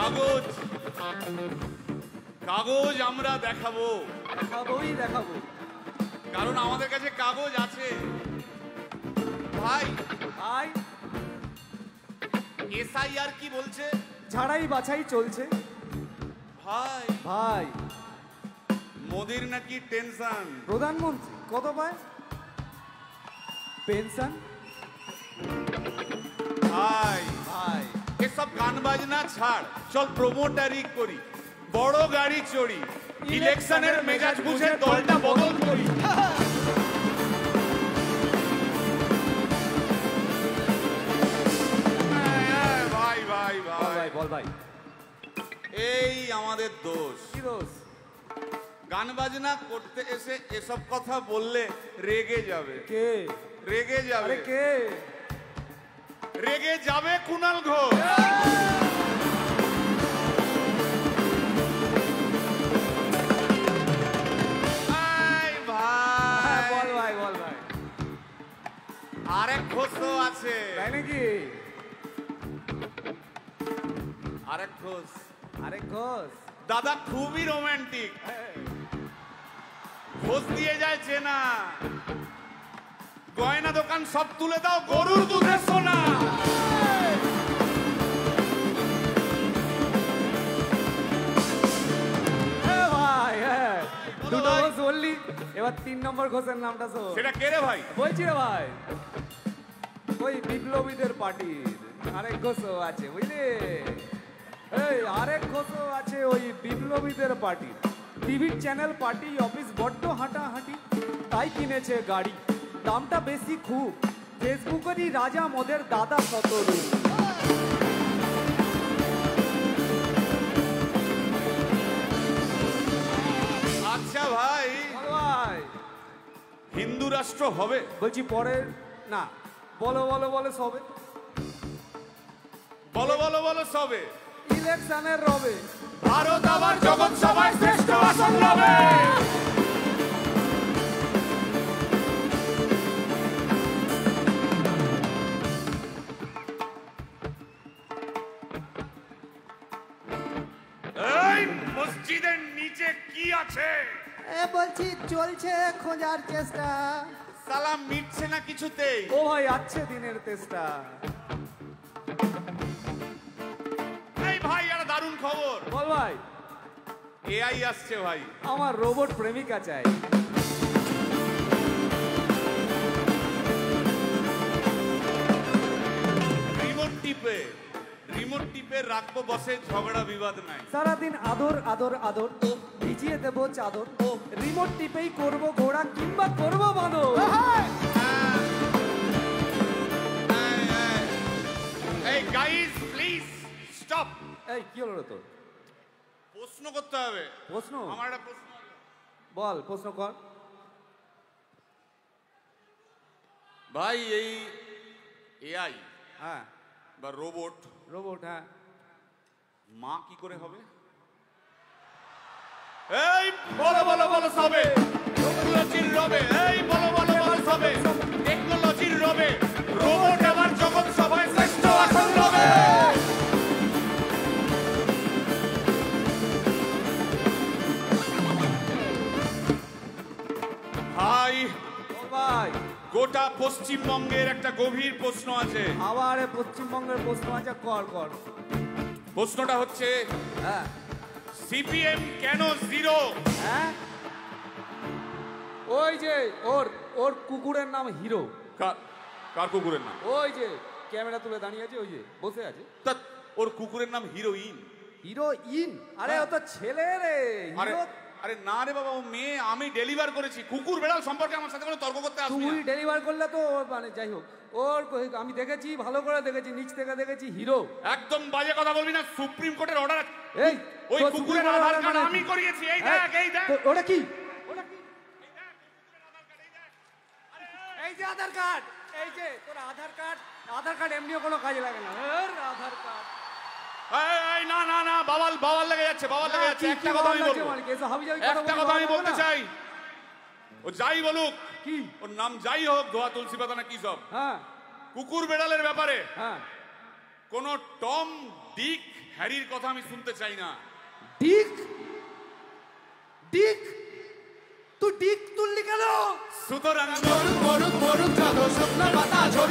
কাগজ কাগজ আমরা দেখাবো, দেখাবো, কারণ আমাদের কাছে কাগজ আছে। ভাই ভাই এসআইআর কি বলছে? ঝাড়াই বাছাই চলছে। ভাই ভাই মোদির নাকি টেনশন। প্রধানমন্ত্রী কত পায় পেনশন? ভাই ভাই এসব গান বাজনা ছাড়, চল প্রমোটারি করি, বড় গাড়ি চড়ি, ইলেকশনের মেজাজ বুঝে দলটা বদল করি। ভাই ভাই ভাই বল ভাই, এই আমাদের দোষ। কি দোষ? গান বাজনা করতে এসে এসব কথা বললে রেগে যাবে। কে রেগে যাবে? কে রেগে যাবে? কুণাল ঘোষ। বল ভাই, বল ভাই। আরেক ঘোষ তো আছে। তাই নাকি? আরেক ঘোষ, আরেক ঘোষ দাদা খুবই রোমান্টিক, ঘোষ দিয়ে যায় চেনা, গয়না দোকান সব তুলে দাও, গরুর দুধের সোনা। ভাই দুটো ঘোষ বললি, এবার 3 নম্বর ঘোষের নামটা শোন। সেটা কে রে ভাই? বলছি রে ভাই, ওই বিপ্লবীদের পার্টির আরেক ঘোষও আছে, বুঝলি? এই আরেক ঘোষও আছে ওই বিপ্লবীদের পার্টির। টিভির চ্যানেল পার্টি অফিস বড্ড হাঁটাহাঁটি, তাই কিনেছে গাড়ি, দামটা বেশি খুব, ফেসবুকেরই রাজা মোদের দাদা শতরূপ। আচ্ছা ভাই, ভাই হিন্দু রাষ্ট্র হবে? বলছি পরে না, বলো বলো বলো সবে, বলো বলো বলো সবে, ইলেকশনের রবে ভারত আবার জগৎ সভায় শ্রেষ্ঠ আসন লবে। এই মসজিদের নিচে কি আছে? বলছি চলছে খোঁজার চেষ্টা। সালাম মিটছে না কিছুতেই। ও ভাই আছে দিনের চেষ্টা। এই ভাই একটা দারুণ খবর। বল ভাই। এআই আসছে ভাই। আমার রোবট প্রেমিকা চাই। রিমোট টিপে রাখবো বসে, ঝগড়া বিবাদ নাই। সারাদিন আদর আদর আদর, ভিজিয়ে দেবো চাদর, রিমোট টিপেই করবো ঘোড়া কিংবা করবো বাঁদর। এই গাইস প্লিজ স্টপ। এই কি হলো তোর? প্রশ্ন করতে হবে। প্রশ্ন? আমার একটা প্রশ্ন। বল প্রশ্ন কর ভাই। এই এআই হ্যাঁ বা রোবট, রোবট হ্যাঁ, মা কি করে হবে? এই বলো বলো বলো সবে, টেকনোলজির রবে। এই বলো বলো বলো সবে, টেকনোলজির রবে, রোবট আবার জগৎ সভায় শ্রেষ্ঠ আসন লবে। ভাই ভাই গোটা পশ্চিমবঙ্গের একটা গভীর প্রশ্ন আছে। আবার পশ্চিমবঙ্গের প্রশ্ন আছে, কর কর। প্রশ্নটা হচ্ছে, হ্যাঁ সিপিএম কেন জিরো? হ্যাঁ ওই যে ওর ওর কুকুরের নাম হিরো। কার কুকুরের নাম? ওই যে ক্যামেরা তুলে দাঁড়িয়ে আছে, ওই যে বসে আছে। তা ওর কুকুরের নাম হিরোইন। হিরোইন? আরে ও তো ছেলে রে। আরে আরে না রে বাবা, ও মেয়ে। আমি ডেলিভার করেছি। কুকুর বেড়াল সম্পর্কে আমার সাথে কোনো তর্ক করতে আসবি না। তুই ডেলিভার করলে তো মানে যাই হোক, ওর আমি দেখেছি, ভালো করে দেখেছি, নিচ থেকে দেখেছি, হিরো। একদম বাজে কথা বলবি না। সুপ্রিম কোর্টের অর্ডার। এই ওই কুকুরের আধার কার্ড আমি করিয়েছি। এই দেখ, এই দেখ। ওটা কি? এই যে আধার কার্ড, এই যে তোর আধার কার্ড। আধার কার্ড এমনিও কোনো কাজে লাগে না। আধার কার্ড। এই না না না, বাওয়াল বাওয়াল লেগে যাচ্ছে, বাওয়াল লেগে যাচ্ছে। একটা কথা আমি বলবো, একটা কথা আমি বলতে চাই। ও যাই বলুক, কি ওর নাম যাই হোক, ধোয়া তুলসী পাতা না কি সব, হ্যাঁ কুকুর বেড়ালের ব্যাপারে হ্যাঁ কোন টম ডিক হ্যারির কথা আমি শুনতে চাই না। ডিক ডিক তুই ডিক তুললি কেন? সুতরাং মরুক মরুক মরুক যত শুকনো পাতা ঝরে